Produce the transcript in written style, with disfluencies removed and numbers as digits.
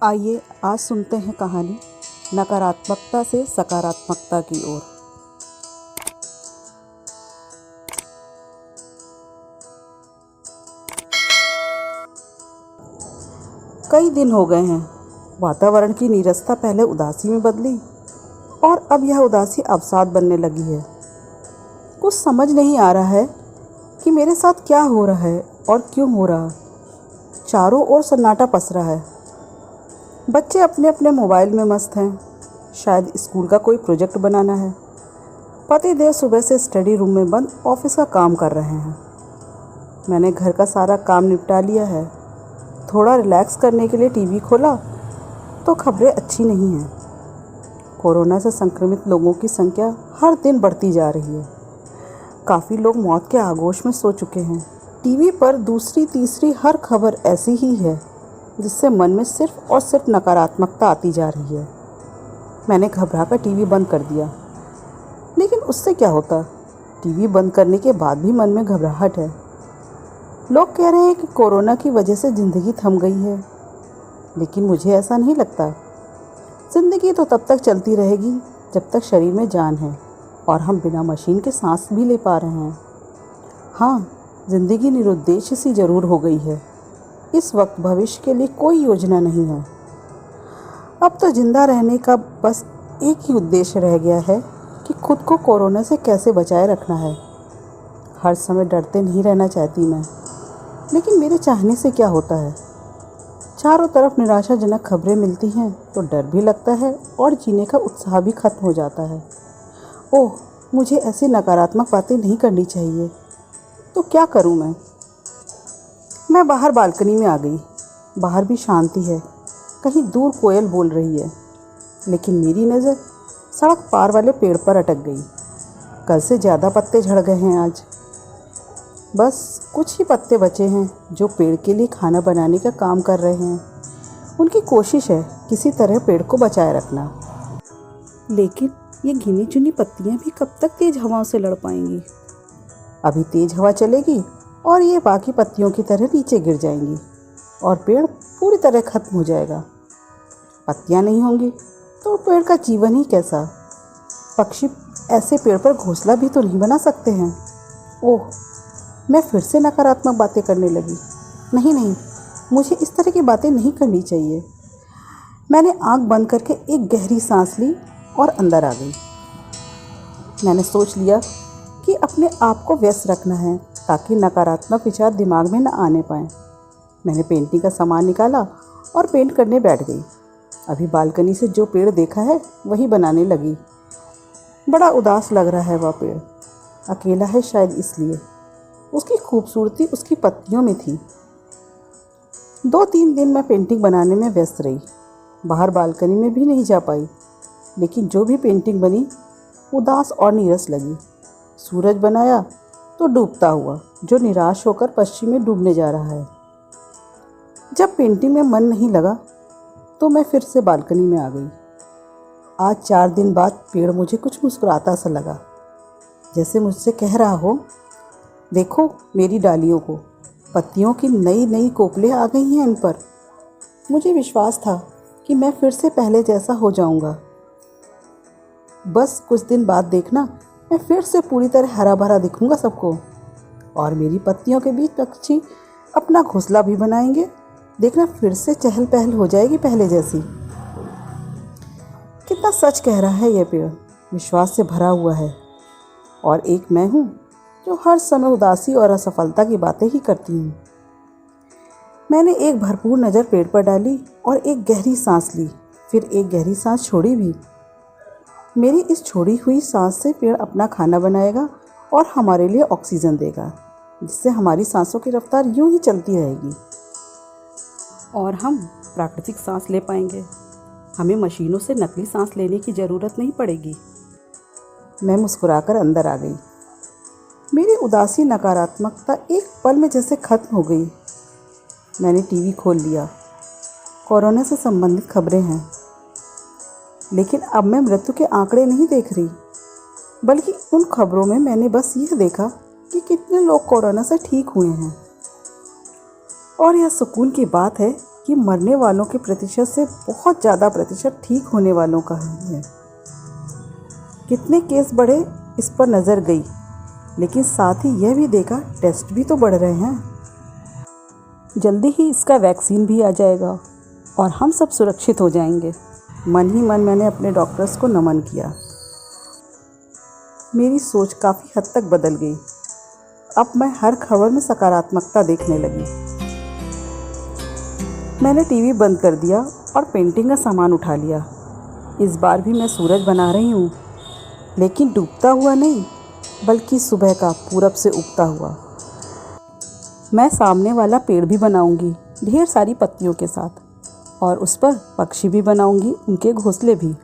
आइए आज सुनते हैं कहानी नकारात्मकता से सकारात्मकता की ओर। कई दिन हो गए हैं। वातावरण की नीरसता पहले उदासी में बदली और अब यह उदासी अवसाद बनने लगी है। कुछ समझ नहीं आ रहा है कि मेरे साथ क्या हो रहा है और क्यों हो रहा। चारों ओर सन्नाटा पसरा है। बच्चे अपने अपने मोबाइल में मस्त हैं। शायद स्कूल का कोई प्रोजेक्ट बनाना है। पति देव सुबह से स्टडी रूम में बंद ऑफिस का काम कर रहे हैं। मैंने घर का सारा काम निपटा लिया है। थोड़ा रिलैक्स करने के लिए टीवी खोला तो खबरें अच्छी नहीं हैं। कोरोना से संक्रमित लोगों की संख्या हर दिन बढ़ती जा रही है। काफ़ी लोग मौत के आगोश में सो चुके हैं। टीवी पर दूसरी तीसरी हर खबर ऐसी ही है जिससे मन में सिर्फ और सिर्फ नकारात्मकता आती जा रही है। मैंने घबरा कर टीवी बंद कर दिया, लेकिन उससे क्या होता। टीवी बंद करने के बाद भी मन में घबराहट है। लोग कह रहे हैं कि कोरोना की वजह से ज़िंदगी थम गई है, लेकिन मुझे ऐसा नहीं लगता। ज़िंदगी तो तब तक चलती रहेगी जब तक शरीर में जान है और हम बिना मशीन के सांस भी ले पा रहे हैं। हाँ, ज़िंदगी निरुद्देश्य सी ज़रूर हो गई है। इस वक्त भविष्य के लिए कोई योजना नहीं है। अब तो जिंदा रहने का बस एक ही उद्देश्य रह गया है कि खुद को कोरोना से कैसे बचाए रखना है। हर समय डरते नहीं रहना चाहती मैं, लेकिन मेरे चाहने से क्या होता है। चारों तरफ निराशाजनक खबरें मिलती हैं तो डर भी लगता है और जीने का उत्साह भी खत्म हो जाता है। ओह, मुझे ऐसी नकारात्मक बातें नहीं करनी चाहिए। तो क्या करूं मैं बाहर बालकनी में आ गई। बाहर भी शांति है। कहीं दूर कोयल बोल रही है, लेकिन मेरी नज़र सड़क पार वाले पेड़ पर अटक गई। कल से ज़्यादा पत्ते झड़ गए हैं आज। बस कुछ ही पत्ते बचे हैं जो पेड़ के लिए खाना बनाने का काम कर रहे हैं। उनकी कोशिश है किसी तरह पेड़ को बचाए रखना। लेकिन ये गिनी चुनी पत्तियां भी कब तक तेज़ हवाओं से लड़ पाएंगी। अभी तेज़ हवा चलेगी और ये बाकी पत्तियों की तरह नीचे गिर जाएंगी और पेड़ पूरी तरह खत्म हो जाएगा। पत्तियां नहीं होंगी तो पेड़ का जीवन ही कैसा। पक्षी ऐसे पेड़ पर घोंसला भी तो नहीं बना सकते हैं। ओह, मैं फिर से नकारात्मक बातें करने लगी। नहीं, मुझे इस तरह की बातें नहीं करनी चाहिए। मैंने आंख बंद करके एक गहरी सांस ली और अंदर आ गई। मैंने सोच लिया कि अपने आप को व्यस्त रखना है ताकि नकारात्मक विचार दिमाग में न आने पाएँ। मैंने पेंटिंग का सामान निकाला और पेंट करने बैठ गई। अभी बालकनी से जो पेड़ देखा है वही बनाने लगी। बड़ा उदास लग रहा है वह पेड़। अकेला है शायद इसलिए। उसकी खूबसूरती उसकी पत्तियों में थी। 2-3 दिन मैं पेंटिंग बनाने में व्यस्त रही। बाहर बालकनी में भी नहीं जा पाई, लेकिन जो भी पेंटिंग बनी उदास और नीरस लगी। सूरज बनाया तो डूबता हुआ, जो निराश होकर पश्चिम में डूबने जा रहा है। जब पेंटिंग में मन नहीं लगा तो मैं फिर से बालकनी में आ गई। आज 4 दिन बाद पेड़ मुझे कुछ मुस्कुराता सा लगा, जैसे मुझसे कह रहा हो, देखो मेरी डालियों को, पत्तियों की नई नई कोपलें आ गई हैं इन पर। मुझे विश्वास था कि मैं फिर से पहले जैसा हो जाऊंगा। बस कुछ दिन बाद देखना, मैं फिर से पूरी तरह हरा भरा दिखूंगा सबको, और मेरी पत्तियों के बीच पक्षी अपना घोंसला भी बनाएंगे। देखना फिर से चहल पहल हो जाएगी पहले जैसी। कितना सच कह रहा है यह पेड़, विश्वास से भरा हुआ है। और एक मैं हूँ जो हर समय उदासी और असफलता की बातें ही करती हूँ। मैंने एक भरपूर नज़र पेड़ पर डाली और एक गहरी सांस ली, फिर एक गहरी सांस छोड़ी भी। मेरी इस छोड़ी हुई सांस से पेड़ अपना खाना बनाएगा और हमारे लिए ऑक्सीजन देगा, जिससे हमारी सांसों की रफ्तार यूं ही चलती रहेगी और हम प्राकृतिक सांस ले पाएंगे। हमें मशीनों से नकली सांस लेने की ज़रूरत नहीं पड़ेगी। मैं मुस्कुराकर अंदर आ गई। मेरी उदासी नकारात्मकता एक पल में जैसे खत्म हो गई। मैंने टीवी खोल लिया। कोरोना से संबंधित खबरें हैं, लेकिन अब मैं मृत्यु के आंकड़े नहीं देख रही, बल्कि उन खबरों में मैंने बस यह देखा कि कितने लोग कोरोना से ठीक हुए हैं। और यह सुकून की बात है कि मरने वालों के प्रतिशत से बहुत ज़्यादा प्रतिशत ठीक होने वालों का है। कितने केस बढ़े इस पर नज़र गई, लेकिन साथ ही यह भी देखा टेस्ट भी तो बढ़ रहे हैं। जल्दी ही इसका वैक्सीन भी आ जाएगा और हम सब सुरक्षित हो जाएंगे। मन ही मन मैंने अपने डॉक्टर्स को नमन किया। मेरी सोच काफ़ी हद तक बदल गई। अब मैं हर खबर में सकारात्मकता देखने लगी। मैंने टीवी बंद कर दिया और पेंटिंग का सामान उठा लिया। इस बार भी मैं सूरज बना रही हूँ, लेकिन डूबता हुआ नहीं, बल्कि सुबह का पूरब से उगता हुआ। मैं सामने वाला पेड़ भी बनाऊंगी ढेर सारी पत्तियों के साथ, और उस पर पक्षी भी बनाऊंगी, उनके घोंसले भी।